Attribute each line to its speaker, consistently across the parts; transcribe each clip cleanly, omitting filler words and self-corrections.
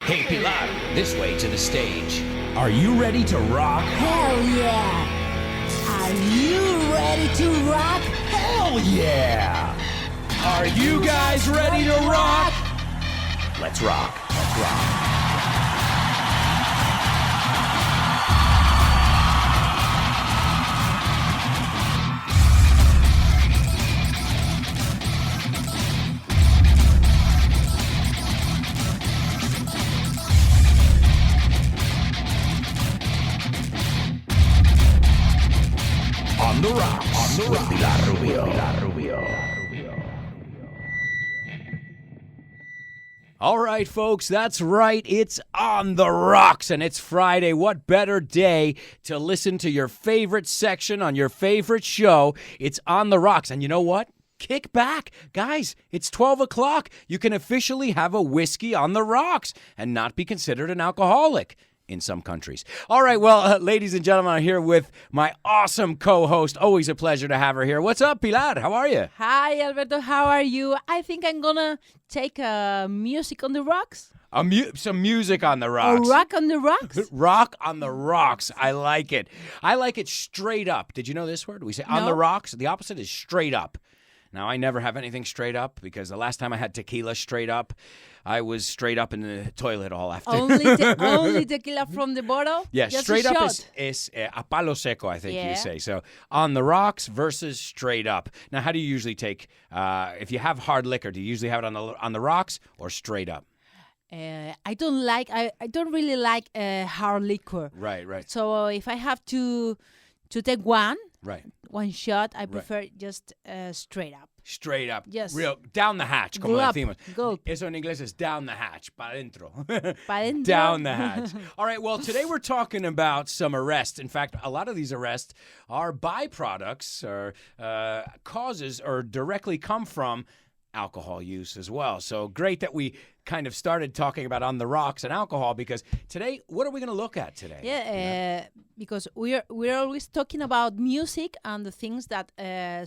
Speaker 1: Hey, Pilar, this way to the stage. Are you ready to rock?
Speaker 2: Hell yeah! Are you ready to rock?
Speaker 1: Hell yeah! Are you guys ready to rock? Let's rock. Let's rock. On the rocks with Pilar Rubio. All right, folks, that's right. It's On the Rocks, and it's Friday. What better day to listen to your favorite section on your favorite show? It's On the Rocks, and you know what? Kick back. Guys, it's 12 o'clock. You can officially have a whiskey on the rocks and not be considered an alcoholic. In some countries. All right, well, ladies and gentlemen, I'm here with my awesome co-host. Always a pleasure to have her here. What's up, Pilar? How are you?
Speaker 2: Hi, Alberto. How are you? I think I'm gonna take music on the rocks.
Speaker 1: Some music on the rocks.
Speaker 2: Or rock on the rocks?
Speaker 1: Rock on the rocks. I like it. I like it straight up. Did you know this word? We say on the rocks. The opposite is straight up. Now, I never have anything straight up because the last time I had tequila straight up, I was straight up in the toilet all after.
Speaker 2: Only tequila from the bottle?
Speaker 1: Yeah,
Speaker 2: just
Speaker 1: straight up
Speaker 2: shot.
Speaker 1: is a palo seco, I think you say. So on the rocks versus straight up. Now, how do you usually take, if you have hard liquor, do you usually have it on the rocks or straight up?
Speaker 2: I don't really like hard liquor.
Speaker 1: Right.
Speaker 2: So if I have to take one shot, I prefer just straight up.
Speaker 1: Straight up.
Speaker 2: Yes.
Speaker 1: Real, down the hatch, como decimos.
Speaker 2: Gulp.
Speaker 1: Eso en inglés es down the hatch, pa dentro.
Speaker 2: Pa dentro.
Speaker 1: Down the hatch. All right, well, today we're talking about some arrests. In fact, a lot of these arrests are byproducts or causes or directly come from alcohol use as well. So great that we kind of started talking about On the Rocks and alcohol, because today, what are we going to look at today?
Speaker 2: Because we're always talking about music and the things that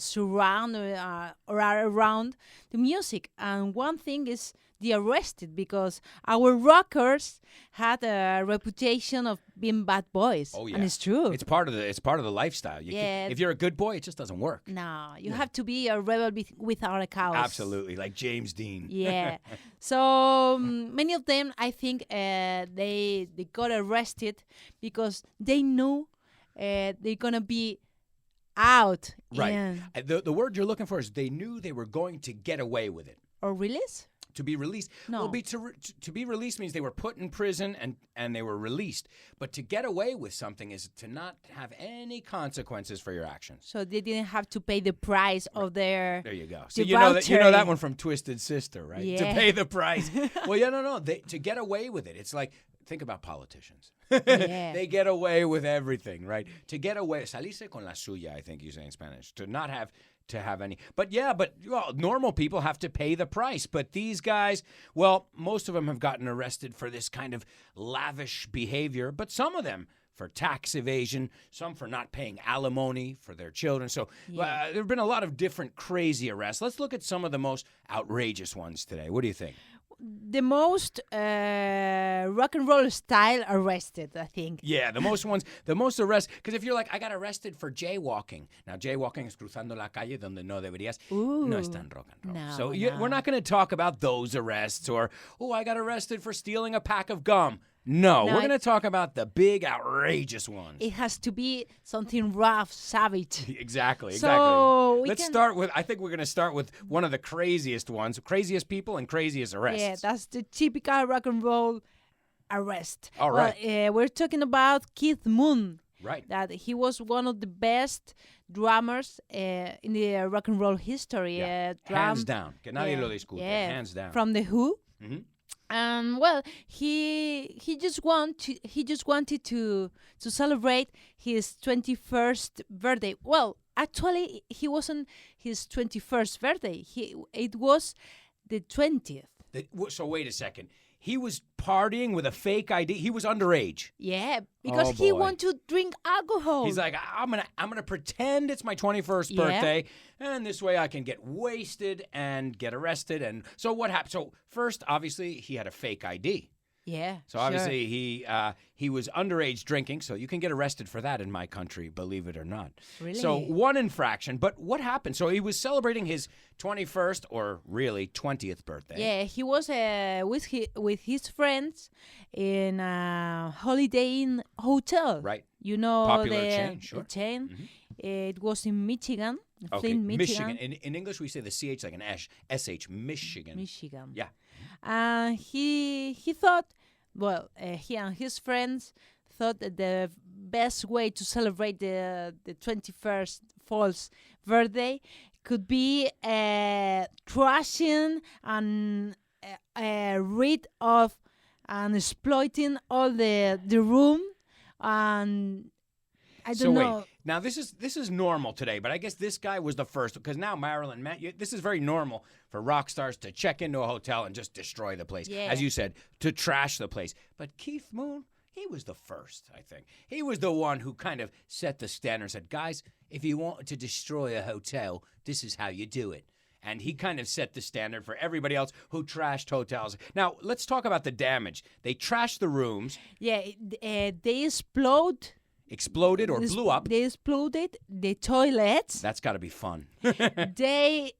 Speaker 2: surround or are around the music. And one thing is the arrested, because our rockers had a reputation of being bad boys.
Speaker 1: Oh yeah,
Speaker 2: and it's true.
Speaker 1: It's part of the lifestyle. If you're a good boy, it just doesn't work.
Speaker 2: No, you have to be a rebel without a cause.
Speaker 1: Absolutely, like James Dean.
Speaker 2: Yeah. So many of them, I think, they got arrested because they knew they're gonna be out.
Speaker 1: Right. The word you're looking for is they knew they were going to get away with it.
Speaker 2: Or release?
Speaker 1: To be released.
Speaker 2: No.
Speaker 1: Well, to be released means they were put in prison and they were released. But to get away with something is to not have any consequences for your actions.
Speaker 2: So they didn't have to pay the price of their.
Speaker 1: There you go. So you know that one from Twisted Sister, right?
Speaker 2: Yeah.
Speaker 1: To pay the price. Well, yeah, no. To get away with it, it's like, think about politicians.
Speaker 2: Yeah.
Speaker 1: They get away with everything, right? To get away, salirse con la suya, I think you say in Spanish. To not have to have any. But normal people have to pay the price. But these guys, well, most of them have gotten arrested for this kind of lavish behavior, but some of them for tax evasion, some for not paying alimony for their children. So there have been a lot of different crazy arrests. Let's look at some of the most outrageous ones today. What do you think?
Speaker 2: The most rock and roll style arrested, I think.
Speaker 1: Yeah, the most arrests. Because if you're like, I got arrested for jaywalking. Now, jaywalking is cruzando la calle donde no deberías. No es tan rock and roll.
Speaker 2: No,
Speaker 1: so
Speaker 2: no.
Speaker 1: We're not going to talk about those arrests or, I got arrested for stealing a pack of gum. No, we're going to talk about the big, outrageous ones.
Speaker 2: It has to be something rough, savage.
Speaker 1: Exactly.
Speaker 2: So
Speaker 1: I think we're going to start with one of the craziest ones, craziest people and craziest arrests.
Speaker 2: Yeah, that's the typical rock and roll arrest.
Speaker 1: All right.
Speaker 2: Well, we're talking about Keith Moon.
Speaker 1: Right.
Speaker 2: That he was one of the best drummers in the rock and roll history.
Speaker 1: Yeah. Hands down. Que nadie lo discute.
Speaker 2: Yeah.
Speaker 1: Hands down.
Speaker 2: From The Who.
Speaker 1: Mm-hmm.
Speaker 2: And well, he just wanted to celebrate his 21st birthday. Well, actually, he wasn't his 21st birthday. It was the 20th.
Speaker 1: So wait a second. He was partying with a fake ID. He was underage.
Speaker 2: Yeah, because he wanted to drink alcohol.
Speaker 1: He's like, I'm gonna pretend it's my 21st birthday, and this way I can get wasted and get arrested. And so what happened? So first, obviously, he had a fake ID.
Speaker 2: Yeah.
Speaker 1: So obviously he was underage drinking, so you can get arrested for that in my country, believe it or not.
Speaker 2: Really?
Speaker 1: So one infraction, but what happened? So he was celebrating his 21st or really 20th birthday.
Speaker 2: Yeah, he was with his friends in a Holiday Inn hotel.
Speaker 1: Right.
Speaker 2: You know
Speaker 1: Popular
Speaker 2: the
Speaker 1: chain, sure.
Speaker 2: the chain.
Speaker 1: Mhm.
Speaker 2: It was in Michigan,
Speaker 1: Okay,
Speaker 2: Flint, Michigan.
Speaker 1: In English, we say the CH like an SH, Michigan.
Speaker 2: Michigan.
Speaker 1: Yeah.
Speaker 2: He thought, he and his friends thought that the best way to celebrate the 21st false birthday could be trashing and rid of and exploiting all the room, and I don't know.
Speaker 1: Wait, now this is normal today, but I guess this guy was the first, because now Marilyn, this is very normal for rock stars to check into a hotel and just destroy the place,
Speaker 2: Yeah.
Speaker 1: as you said, to trash the place. But Keith Moon, he was the first, I think. He was the one who kind of set the standard and said, guys, if you want to destroy a hotel, this is how you do it. And he kind of set the standard for everybody else who trashed hotels. Now, let's talk about the damage. They trashed the rooms.
Speaker 2: Yeah, they exploded
Speaker 1: Or blew up.
Speaker 2: They exploded the toilets.
Speaker 1: That's got to be fun.
Speaker 2: They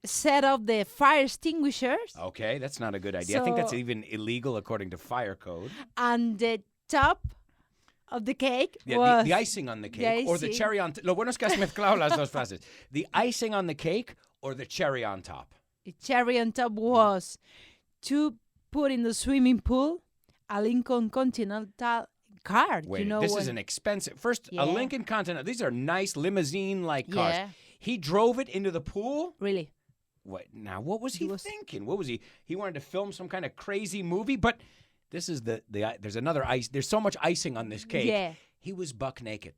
Speaker 2: set up the fire extinguishers.
Speaker 1: Okay, that's not a good idea. I think that's
Speaker 2: So-
Speaker 1: even illegal according to fire code.
Speaker 2: And the top of the cake
Speaker 1: Yeah,
Speaker 2: was
Speaker 1: the icing on the cake or the
Speaker 2: icing.
Speaker 1: cherry on top. Lo bueno es que has mezclado las dos frases. The icing on the cake or the cherry on top.
Speaker 2: the cherry on top was to put in the swimming pool a Lincoln Continental car.
Speaker 1: Wait,
Speaker 2: you know
Speaker 1: this
Speaker 2: what?
Speaker 1: is an expensive. First,
Speaker 2: Yeah.
Speaker 1: a Lincoln Continental. These are nice limousine-like cars.
Speaker 2: Yeah.
Speaker 1: He drove it into the pool.
Speaker 2: Really.
Speaker 1: What? Now, what was he
Speaker 2: He was-
Speaker 1: thinking? What was he? He wanted to film some kind of crazy movie, but this is the there's another ice. There's so much icing on this cake.
Speaker 2: Yeah.
Speaker 1: He was buck naked.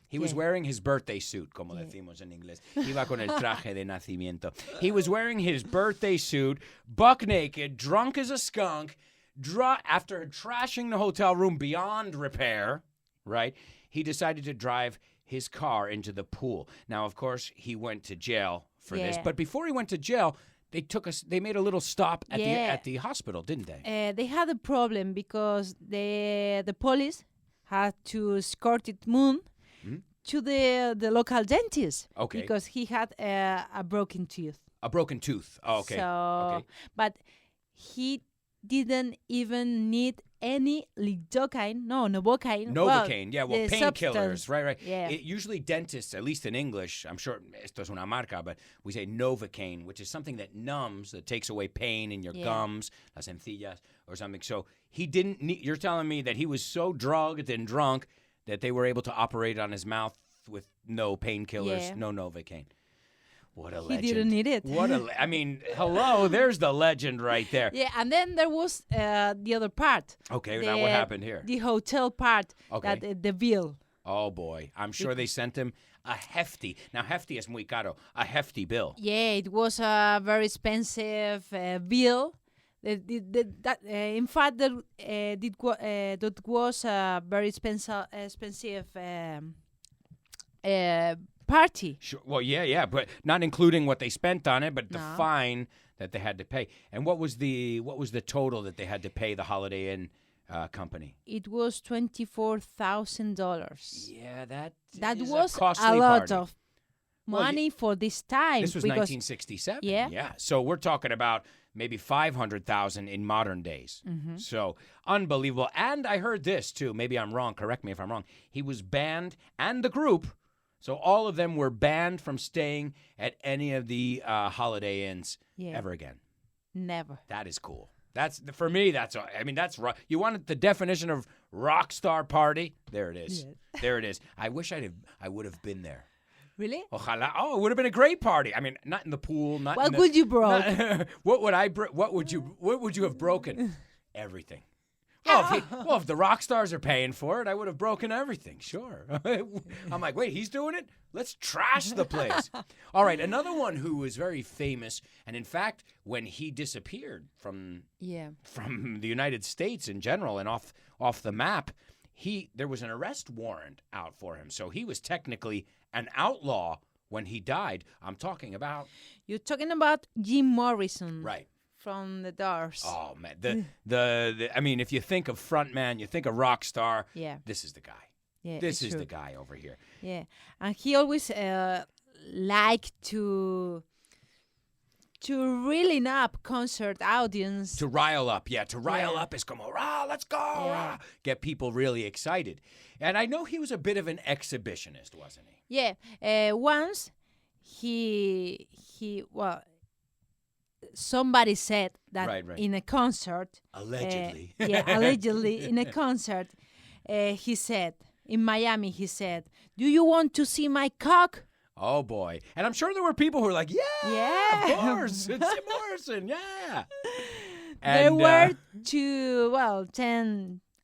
Speaker 1: He was
Speaker 2: Yeah.
Speaker 1: wearing his birthday suit, como decimos en inglés. Iba con el traje de nacimiento. He was wearing his birthday suit, buck naked, drunk as a skunk, after trashing the hotel room beyond repair, right? He decided to drive his car into the pool. Now, of course, he went to jail for this.
Speaker 2: Yeah.
Speaker 1: But before he went to jail, they made a little stop at
Speaker 2: Yeah.
Speaker 1: the hospital, didn't they?
Speaker 2: They had a problem because the police had to escort it Moon to the local dentist.
Speaker 1: Okay.
Speaker 2: Because he had a broken tooth.
Speaker 1: A broken tooth. Oh, okay.
Speaker 2: So,
Speaker 1: Okay.
Speaker 2: but he didn't even need any lidocaine. No, Novocaine.
Speaker 1: Novocaine, yeah, well,
Speaker 2: the
Speaker 1: painkillers,
Speaker 2: substance.
Speaker 1: right.
Speaker 2: Yeah.
Speaker 1: Usually dentists, at least in English, I'm sure esto es una marca, but we say Novocaine, which is something that numbs, that takes away pain in your
Speaker 2: Yeah.
Speaker 1: gums, las encillas, or something. So he didn't need, you're telling me that he was so drugged and drunk that they were able to operate on his mouth with no painkillers,
Speaker 2: Yeah.
Speaker 1: no Novocaine. What a
Speaker 2: He
Speaker 1: legend.
Speaker 2: didn't need it.
Speaker 1: I mean, hello, there's the legend right there.
Speaker 2: Yeah, and then there was the other part.
Speaker 1: Okay, now what happened here?
Speaker 2: The hotel part.
Speaker 1: Okay.
Speaker 2: That the bill.
Speaker 1: Oh, boy. I'm sure they sent him a hefty. Now, hefty es muy caro. A hefty bill.
Speaker 2: Yeah, it was a very expensive bill. In fact, that was a very expensive party.
Speaker 1: Sure. Well, yeah, but not including what they spent on it, but the
Speaker 2: No.
Speaker 1: fine that they had to pay. And what was the total that they had to pay the Holiday Inn company?
Speaker 2: It was $24,000.
Speaker 1: Yeah, that
Speaker 2: That
Speaker 1: is
Speaker 2: was
Speaker 1: costly
Speaker 2: a lot
Speaker 1: party.
Speaker 2: of
Speaker 1: Well,
Speaker 2: money for this time.
Speaker 1: This was
Speaker 2: because
Speaker 1: 1967.
Speaker 2: Yeah.
Speaker 1: Yeah. So we're talking about maybe 500,000 in modern days.
Speaker 2: Mm-hmm.
Speaker 1: So unbelievable. And I heard this too. Maybe I'm wrong. Correct me if I'm wrong. He was banned, and the group. So all of them were banned from staying at any of the Holiday Inns
Speaker 2: Yeah.
Speaker 1: ever again.
Speaker 2: Never.
Speaker 1: That is cool. That's for me. That's you wanted the definition of rock star party. There it is.
Speaker 2: Yes.
Speaker 1: There it is. I wish I would have been there.
Speaker 2: Really?
Speaker 1: Ojalá. Oh, it would have been a great party. I mean, not in the pool. Not.
Speaker 2: What
Speaker 1: in the,
Speaker 2: would you broke?
Speaker 1: what would I? What would you have broken? Everything. Well, if the rock stars are paying for it, I would have broken everything. Sure. I'm like, wait, he's doing it? Let's trash the place. All right, another one who was very famous, and in fact, when he disappeared from
Speaker 2: Yeah.
Speaker 1: the United States in general and off the map, there was an arrest warrant out for him. So he was technically an outlaw when he died. I'm talking about
Speaker 2: You're talking about Jim Morrison.
Speaker 1: right.
Speaker 2: from the Doors.
Speaker 1: Oh man, the I mean, if you think of frontman, you think of rock star.
Speaker 2: Yeah.
Speaker 1: This is the guy.
Speaker 2: Yeah,
Speaker 1: This
Speaker 2: it's
Speaker 1: is
Speaker 2: true.
Speaker 1: the guy over here.
Speaker 2: Yeah, and he always liked to really up concert audience.
Speaker 1: To rile up, yeah. To rile
Speaker 2: Yeah.
Speaker 1: up is como, rah, let's go,
Speaker 2: Yeah.
Speaker 1: rah. Get people really excited. And I know he was a bit of an exhibitionist, wasn't he?
Speaker 2: Yeah, once well, somebody said that
Speaker 1: Right.
Speaker 2: in a concert.
Speaker 1: Allegedly.
Speaker 2: Allegedly in a concert, he said in Miami. He said, "Do you want to see my cock?"
Speaker 1: Oh boy. And I'm sure there were people who were like, yeah,
Speaker 2: Yeah.
Speaker 1: of course. It's Jim Morrison, yeah.
Speaker 2: There
Speaker 1: And,
Speaker 2: were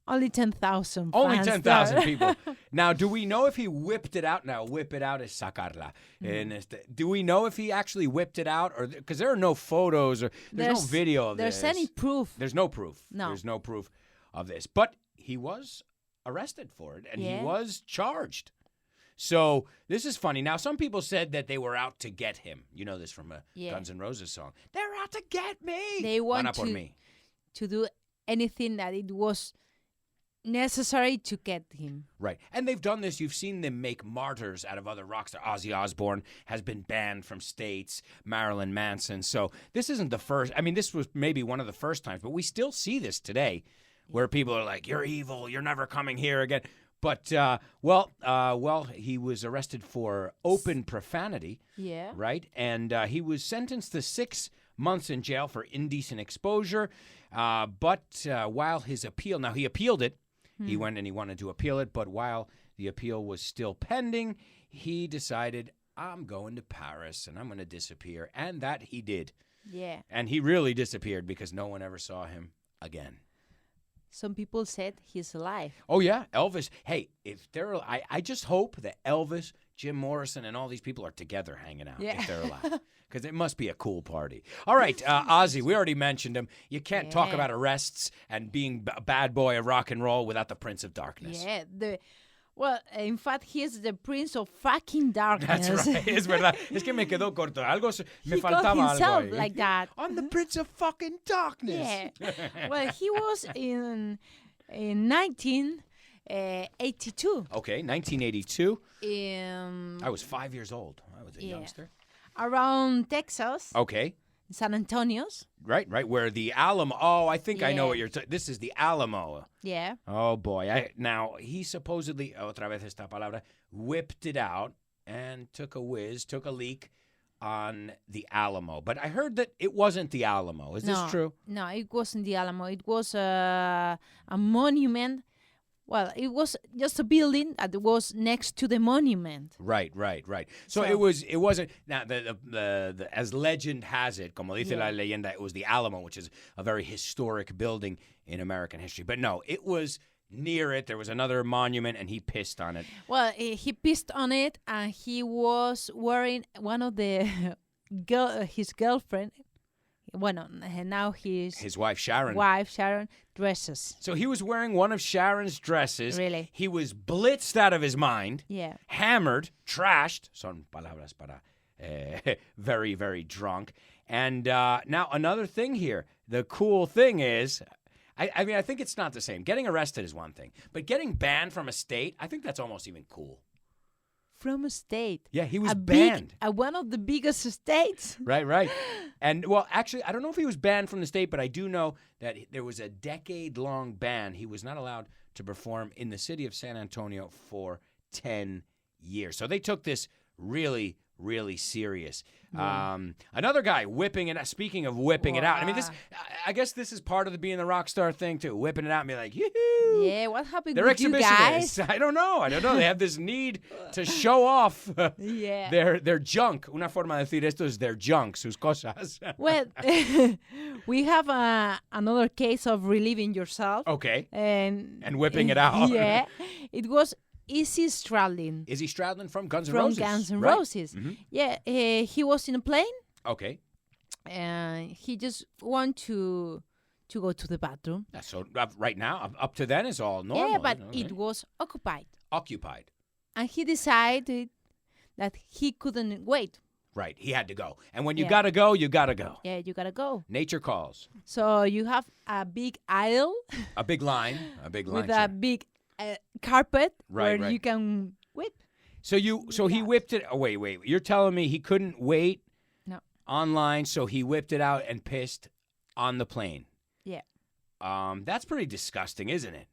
Speaker 2: only 10,000.
Speaker 1: only
Speaker 2: fans
Speaker 1: 10,000
Speaker 2: there.
Speaker 1: people. Now, do we know if he whipped it out? Now, whip it out is sacarla. Do we know if he actually whipped it out? Or because there are no photos or there's no video of this.
Speaker 2: There's any proof?
Speaker 1: There's no proof.
Speaker 2: No.
Speaker 1: There's no proof of this. But he was arrested for it, and he
Speaker 2: Yeah.
Speaker 1: was charged. So this is funny. Now, some people said that they were out to get him. You know this from a
Speaker 2: Yeah.
Speaker 1: Guns N' Roses song. They're out to get me.
Speaker 2: They want
Speaker 1: Van a por me.
Speaker 2: to do anything that it was necessary to get him.
Speaker 1: Right. And they've done this. You've seen them make martyrs out of other rock stars. Ozzy Osbourne has been banned from states, Marilyn Manson. So this isn't the first. I mean, this was maybe one of the first times, but we still see this today where people are like, you're evil. You're never coming here again. But, he was arrested for open profanity.
Speaker 2: Yeah.
Speaker 1: Right? And he was sentenced to 6 months in jail for indecent exposure. But while his appeal, now he appealed it. He went and he wanted to appeal it. But while the appeal was still pending, he decided, I'm going to Paris and I'm going to disappear. And that he did.
Speaker 2: Yeah.
Speaker 1: And he really disappeared because no one ever saw him again.
Speaker 2: Some people said he's alive.
Speaker 1: Oh, yeah. Elvis. Hey, if they're, I just hope that Elvis, Jim Morrison, and all these people are together hanging out if they're alive. Because it must be a cool party. All right, Ozzy, we already mentioned him. You can't talk about arrests and being a bad boy of rock and roll without the Prince of Darkness.
Speaker 2: Yeah. Well, in fact, he's the Prince of fucking darkness.
Speaker 1: That's right. Es verdad. Es que me quedó corto. Me
Speaker 2: He called
Speaker 1: faltaba algo
Speaker 2: himself
Speaker 1: ahí.
Speaker 2: like that.
Speaker 1: I'm the Prince of fucking Darkness.
Speaker 2: Yeah. Well, he was in 1982.
Speaker 1: Okay, 1982.
Speaker 2: In
Speaker 1: I was 5 years old. I was a youngster.
Speaker 2: around Texas,
Speaker 1: Okay.
Speaker 2: San Antonio's.
Speaker 1: Right, where the Alamo. Oh, I think I know
Speaker 2: Yeah.
Speaker 1: what you're. This is the Alamo.
Speaker 2: Yeah.
Speaker 1: Oh boy! Now he supposedly, otra vez esta palabra, whipped it out and took a leak on the Alamo. But I heard that it wasn't the Alamo. Is this true?
Speaker 2: No, it wasn't the Alamo. It was a monument. Well, it was just a building that was next to the monument.
Speaker 1: Right. So it wasn't. Now the as legend has it, como dice la leyenda, it was the Alamo, which is a very historic building in American history. But no, it was near it. There was another monument, and he pissed on it.
Speaker 2: Well, he pissed on it, and he was wearing one of his girlfriend. Bueno, now
Speaker 1: His wife Sharon.
Speaker 2: dresses.
Speaker 1: So he was wearing one of Sharon's dresses.
Speaker 2: Really?
Speaker 1: He was blitzed out of his mind.
Speaker 2: Yeah.
Speaker 1: Hammered, trashed. Son palabras para very, very drunk. And now another thing here. The cool thing is, I mean, I think it's not the same. Getting arrested is one thing. But getting banned from a state, I think that's almost even cool.
Speaker 2: From a state.
Speaker 1: Yeah, he was banned.
Speaker 2: One of the biggest states.
Speaker 1: Right. And, well, actually, I don't know if he was banned from the state, but I do know that there was a decade-long ban. He was not allowed to perform in the city of San Antonio for 10 years. So they took this really, really serious. Another guy whipping it. Speaking of whipping it out, I mean, I guess this is part of being the rock star thing too. Whipping it out and be like, yoo-hoo.
Speaker 2: Yeah, what happened
Speaker 1: They're
Speaker 2: with you guys?
Speaker 1: exhibitionists. I don't know. They have this need to show off their junk. Una forma de decir esto es their junk, sus cosas.
Speaker 2: Well, we have another case of relieving yourself.
Speaker 1: Okay.
Speaker 2: And
Speaker 1: whipping it out.
Speaker 2: Yeah. It was Izzy Stradlin.
Speaker 1: Izzy Stradlin from Guns N'
Speaker 2: From
Speaker 1: Roses.
Speaker 2: Guns N'
Speaker 1: right?
Speaker 2: Roses.
Speaker 1: Mm-hmm.
Speaker 2: Yeah, he was in a plane,
Speaker 1: Okay.
Speaker 2: and he just wanted to go to the bathroom.
Speaker 1: So right now, up to then is all normal.
Speaker 2: Yeah, but
Speaker 1: okay.
Speaker 2: it was occupied.
Speaker 1: Occupied.
Speaker 2: And he decided that he couldn't wait
Speaker 1: Right. He had to go. And when you
Speaker 2: Yeah.
Speaker 1: gotta go, you gotta go.
Speaker 2: Yeah, you gotta go.
Speaker 1: Nature calls.
Speaker 2: So you have a big aisle
Speaker 1: A big line. A big line.
Speaker 2: with a big carpet
Speaker 1: Right,
Speaker 2: where you can whip.
Speaker 1: So he whipped it. Oh, wait. You're telling me he couldn't wait
Speaker 2: No.
Speaker 1: online, so he whipped it out and pissed on the plane.
Speaker 2: Yeah.
Speaker 1: That's pretty disgusting, isn't it?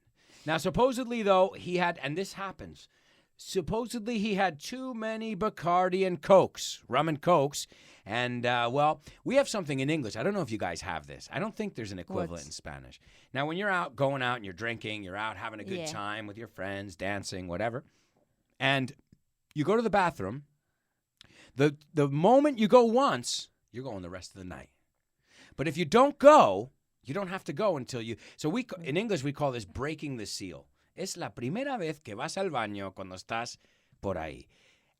Speaker 1: Now, supposedly, though, he had, and this happens, supposedly he had too many Bacardi and Cokes, rum and Cokes. And, well, we have something in English. I don't know if you guys have this. I don't think there's an equivalent in Spanish. Now, when you're going out and you're drinking, you're out having a good time with your friends, dancing, whatever, and you go to the bathroom, the moment you go once, you're going the rest of the night. But if you don't go, you don't have to go until you... So in English, we call this breaking the seal. Es la primera vez que vas al baño cuando estás por ahí.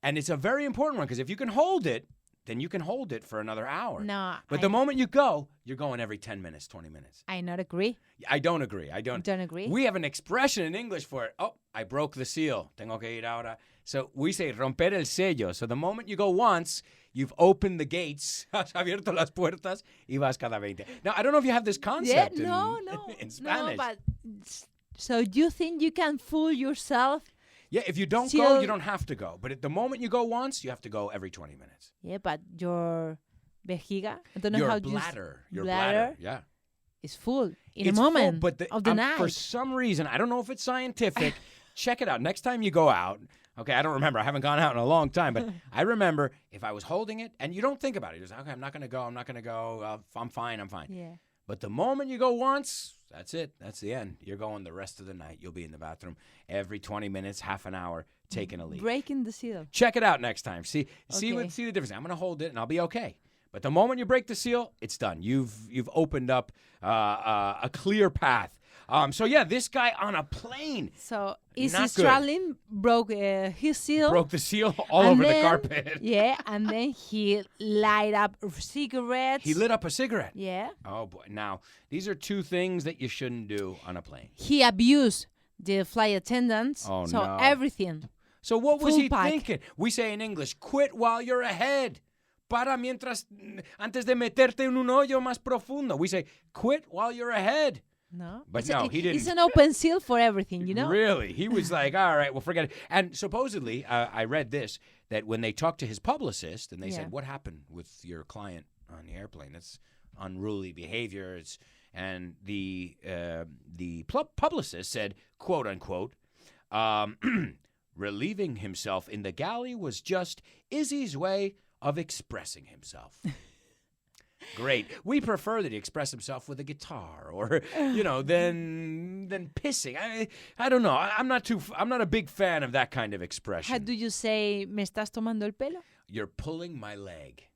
Speaker 1: And it's a very important one, because if you can hold it, then you can hold it for another hour.
Speaker 2: No.
Speaker 1: But the moment you go, you're going every 10 minutes, 20 minutes.
Speaker 2: I not agree.
Speaker 1: I don't agree. I don't
Speaker 2: agree.
Speaker 1: We have an expression in English for it. Oh, I broke the seal. Tengo que ir ahora. So we say romper el sello. So the moment you go once, you've opened the gates, has abierto las puertas, y vas cada 20. Now, I don't know if you have this concept in Spanish.
Speaker 2: No, but so you think you can fool yourself?
Speaker 1: Yeah, if you don't go, you don't have to go. But at the moment you go once, you have to go every 20 minutes.
Speaker 2: Yeah, but your vejiga, I don't know
Speaker 1: your
Speaker 2: how
Speaker 1: bladder,
Speaker 2: your
Speaker 1: bladder, yeah,
Speaker 2: is full in
Speaker 1: it's
Speaker 2: a moment
Speaker 1: full, but
Speaker 2: of the night.
Speaker 1: For some reason, I don't know if it's scientific. Check it out. Next time you go out, okay, I don't remember. I haven't gone out in a long time, but I remember if I was holding it, and you don't think about it. You're just, okay, I'm not going to go. I'm fine.
Speaker 2: Yeah.
Speaker 1: But the moment you go once, that's it. That's the end. You're going the rest of the night. You'll be in the bathroom every 20 minutes, half an hour, taking a leak.
Speaker 2: Breaking the seal.
Speaker 1: Check it out next time. See
Speaker 2: Okay.
Speaker 1: the difference. I'm going to hold it, and I'll be okay. But the moment you break the seal, it's done. You've opened up a clear path. So yeah, this guy on a plane.
Speaker 2: So is
Speaker 1: Not
Speaker 2: his
Speaker 1: good.
Speaker 2: traveling broke his seal?
Speaker 1: Broke the seal all
Speaker 2: and
Speaker 1: over
Speaker 2: then,
Speaker 1: the carpet.
Speaker 2: Yeah, and then he light up cigarettes.
Speaker 1: He lit up a cigarette.
Speaker 2: Yeah.
Speaker 1: Oh boy! Now these are two things that you shouldn't do on a plane.
Speaker 2: He abused the flight attendants.
Speaker 1: Oh,
Speaker 2: so
Speaker 1: no.
Speaker 2: everything.
Speaker 1: So what was
Speaker 2: Full
Speaker 1: he
Speaker 2: pack.
Speaker 1: thinking? We say in English, quit while you're ahead. Para antes de meterte en un hoyo más profundo. We say, quit while you're ahead.
Speaker 2: No.
Speaker 1: But no, he didn't.
Speaker 2: It's an open seal for everything, you know?
Speaker 1: Really? He was like, all right, well, forget it. And supposedly, I read this, that when they talked to his publicist and they said, what happened with your client on the airplane? That's unruly behavior. And the publicist said, quote unquote, relieving himself in the galley was just Izzy's way of expressing himself. Great. We prefer that he express himself with a guitar, or than pissing. I don't know. I'm not a big fan of that kind of expression.
Speaker 2: How do you say me estás tomando el pelo?
Speaker 1: You're pulling my leg.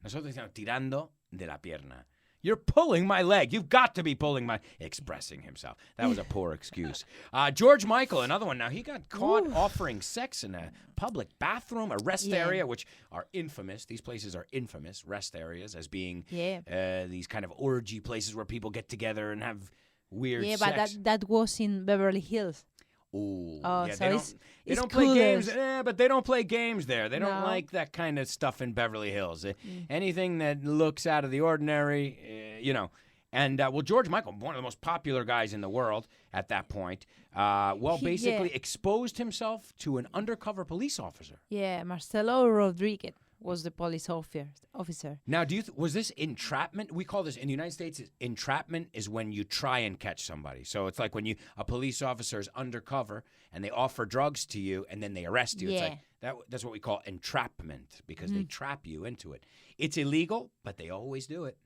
Speaker 1: Nosotros decimos tirando de la pierna. You're pulling my leg. You've got to be pulling my... Expressing himself. That was a poor excuse. George Michael, another one. Now, he got caught offering sex in a public bathroom, a rest area, which are infamous. These places are infamous, rest areas, as being these kind of orgy places where people get together and have weird sex.
Speaker 2: Yeah, but that was in Beverly Hills.
Speaker 1: Ooh,
Speaker 2: oh,
Speaker 1: yeah,
Speaker 2: so
Speaker 1: they don't play games. But they don't play games there. They don't
Speaker 2: No.
Speaker 1: like that kind of stuff in Beverly Hills. Anything that looks out of the ordinary, And, well, George Michael, one of the most popular guys in the world at that point, basically exposed himself to an undercover police officer.
Speaker 2: Yeah, Marcelo Rodriguez was the police officer.
Speaker 1: Now, was this entrapment? We call this, in the United States, entrapment is when you try and catch somebody. So it's like when a police officer is undercover and they offer drugs to you and then they arrest you.
Speaker 2: Yeah.
Speaker 1: It's like that's what we call entrapment, because they trap you into it. It's illegal, but they always do it.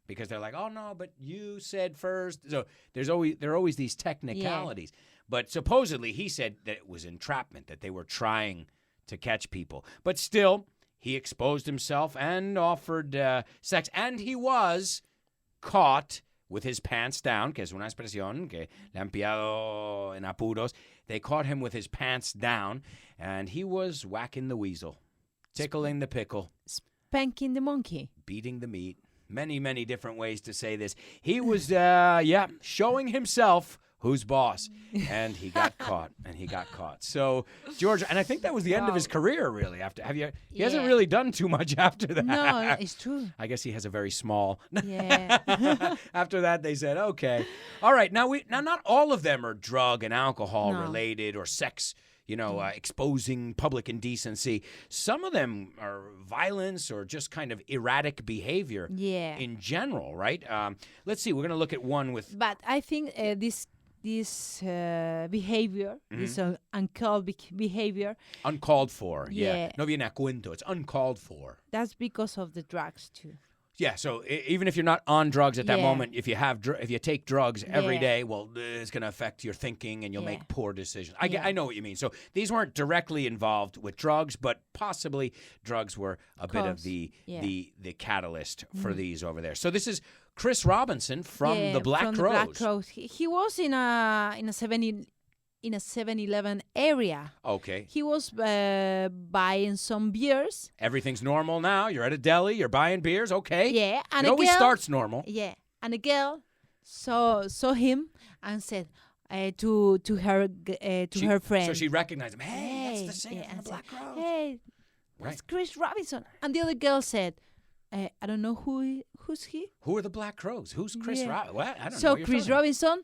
Speaker 1: Because they're like, oh, no, but you said first. So there are always these technicalities. Yeah. But supposedly he said that it was entrapment, that they were trying to catch people. But still, he exposed himself and offered sex. And he was caught with his pants down, que es una expresión que le han pillado en apuros. They caught him with his pants down, and he was whacking the weasel, tickling the pickle,
Speaker 2: spanking the monkey,
Speaker 1: beating the meat. Many, many different ways to say this. He was, showing himself who's boss? And he got caught. So, George, and I think that was the end of his career, really. He hasn't really done too much after that.
Speaker 2: No, it's true.
Speaker 1: I guess he has a very small.
Speaker 2: Yeah.
Speaker 1: After that, they said, okay. All right. Now, not all of them are drug and alcohol related or sex, exposing public indecency. Some of them are violence or just kind of erratic behavior in general, right? Let's see. We're going to look at one with...
Speaker 2: But I think this behavior, this uncalled behavior...
Speaker 1: Uncalled for, yeah. No viene a cuento. It's uncalled for.
Speaker 2: That's because of the drugs, too.
Speaker 1: Yeah, so even if you're not on drugs at that moment, if you take drugs every day, well, it's going to affect your thinking and you'll make poor decisions. I know what you mean. So these weren't directly involved with drugs, but possibly drugs were a bit of the catalyst for these over there. So this is Chris Robinson from the Black Crowes.
Speaker 2: Black Crowes. He was in a 7-Eleven area.
Speaker 1: Okay.
Speaker 2: He was buying some beers.
Speaker 1: Everything's normal now. You're at a deli. You're buying beers. Okay.
Speaker 2: Yeah. And
Speaker 1: it always starts normal.
Speaker 2: Yeah. And a girl saw him and said to her friend.
Speaker 1: So she recognized him. Hey, that's the singer from the Black Crowes.
Speaker 2: Hey, that's Chris Robinson. And the other girl said, I don't know who's he.
Speaker 1: Who are the Black Crowes? Who's Chris Robinson? What? I don't know.
Speaker 2: So Chris Robinson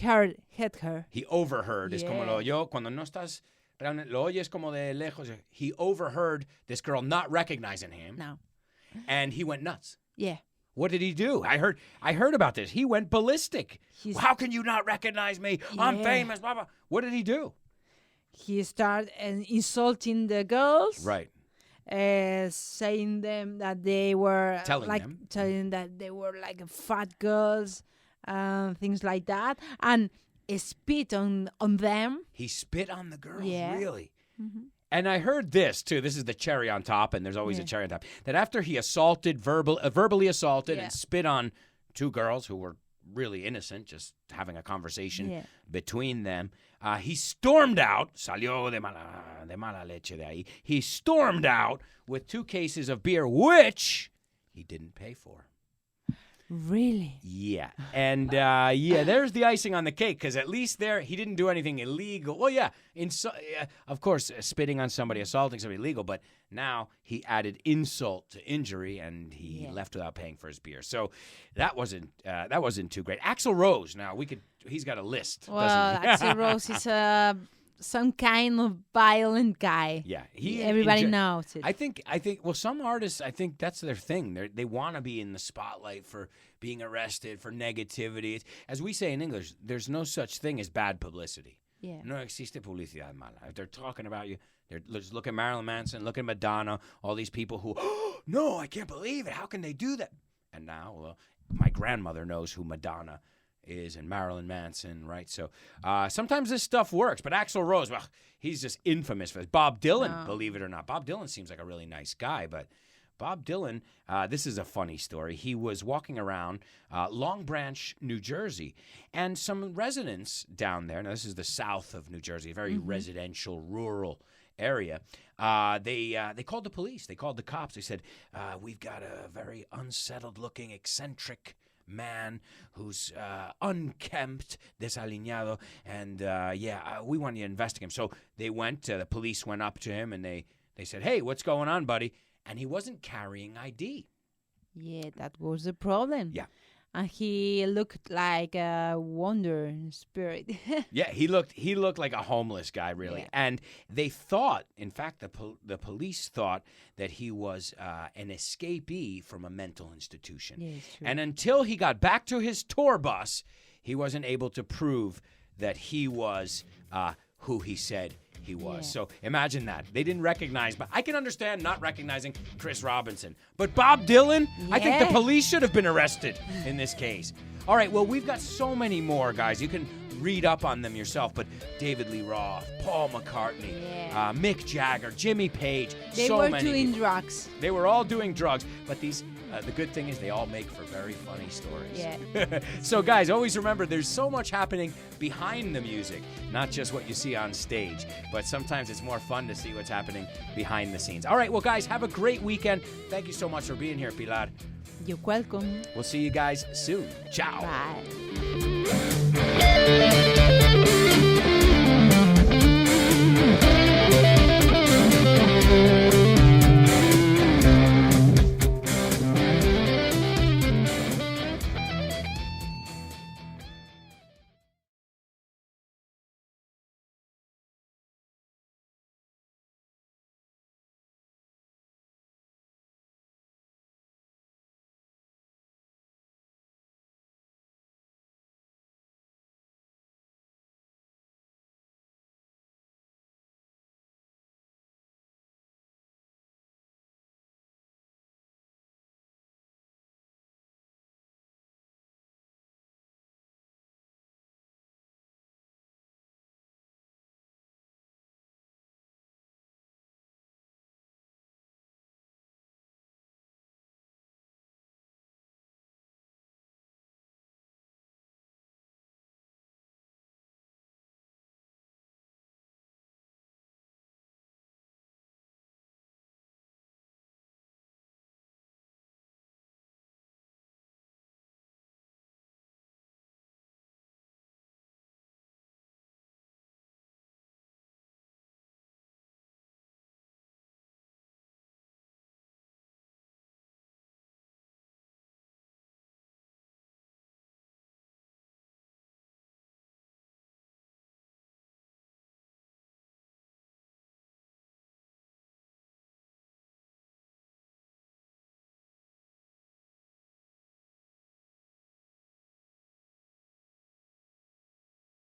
Speaker 2: heard her.
Speaker 1: He overheard. Es como lo oyó cuando no estás, lo oyes como de lejos. He overheard this girl not recognizing him.
Speaker 2: No.
Speaker 1: And he went nuts.
Speaker 2: Yeah.
Speaker 1: What did he do? I heard about this. He went ballistic. How can you not recognize me? I'm famous. Blah, blah. What did he do?
Speaker 2: He started insulting the girls.
Speaker 1: Right.
Speaker 2: Saying them that they were telling that they were like fat girls, things like that, and spit on them.
Speaker 1: He spit on the girls, really?
Speaker 2: Mm-hmm.
Speaker 1: And I heard this too. This is the cherry on top, and there's always a cherry on top. That after he verbally assaulted and spit on two girls who were really innocent, just having a conversation between them, he stormed out. Salió de mala leche de ahí. He stormed out with 2 cases of beer, which he didn't pay for.
Speaker 2: Really?
Speaker 1: Yeah. And, there's the icing on the cake, because at least there he didn't do anything illegal. Well, yeah, of course, spitting on somebody, assaulting somebody illegal, but now he added insult to injury, and he left without paying for his beer. So that wasn't too great. Axl Rose, now he's got a list, doesn't he?
Speaker 2: Axl Rose is some kind of violent guy.
Speaker 1: Yeah,
Speaker 2: everybody knows it.
Speaker 1: I think. Well, some artists, I think that's their thing. They want to be in the spotlight for being arrested, for negativity. As we say in English, there's no such thing as bad publicity.
Speaker 2: Yeah.
Speaker 1: No existe publicidad mala. If they're talking about you, just look at Marilyn Manson, look at Madonna, all these people who, oh, no, I can't believe it. How can they do that? And now, my grandmother knows who Madonna is and Marilyn Manson, right? So sometimes this stuff works, but Axl Rose, well, he's just infamous for this. Bob Dylan, believe it or not. Bob Dylan seems like a really nice guy, but Bob Dylan, this is a funny story. He was walking around Long Branch, New Jersey, and some residents down there, now this is the south of New Jersey, a very residential, rural area, they called the police. They called the cops. They said, we've got a very unsettled-looking, eccentric man who's unkempt, desaliñado, and we want you to investigate him. So they went, the police went up to him, and they said, hey, what's going on, buddy? And he wasn't carrying ID.
Speaker 2: Yeah, that was the problem.
Speaker 1: Yeah.
Speaker 2: And he looked like a wonder spirit.
Speaker 1: Yeah, he looked like a homeless guy, really. Yeah. And they thought, in fact, the police thought that he was an escapee from a mental institution.
Speaker 2: Yeah, it's true.
Speaker 1: And until he got back to his tour bus, he wasn't able to prove that he was who he said he was. Yeah. So imagine that. They didn't recognize, but I can understand not recognizing Chris Robinson. But Bob Dylan, I think the police should have been arrested in this case. All right, well, we've got so many more, guys. You can read up on them yourself, but David Lee Roth, Paul McCartney, Mick Jagger, Jimmy Page,
Speaker 2: they were doing drugs.
Speaker 1: They were all doing drugs, but these the good thing is they all make for very funny stories.
Speaker 2: Yeah.
Speaker 1: So, guys, always remember there's so much happening behind the music, not just what you see on stage, but sometimes it's more fun to see what's happening behind the scenes. All right, well, guys, have a great weekend. Thank you so much for being here, Pilar.
Speaker 2: You're welcome.
Speaker 1: We'll see you guys soon. Ciao.
Speaker 2: Bye.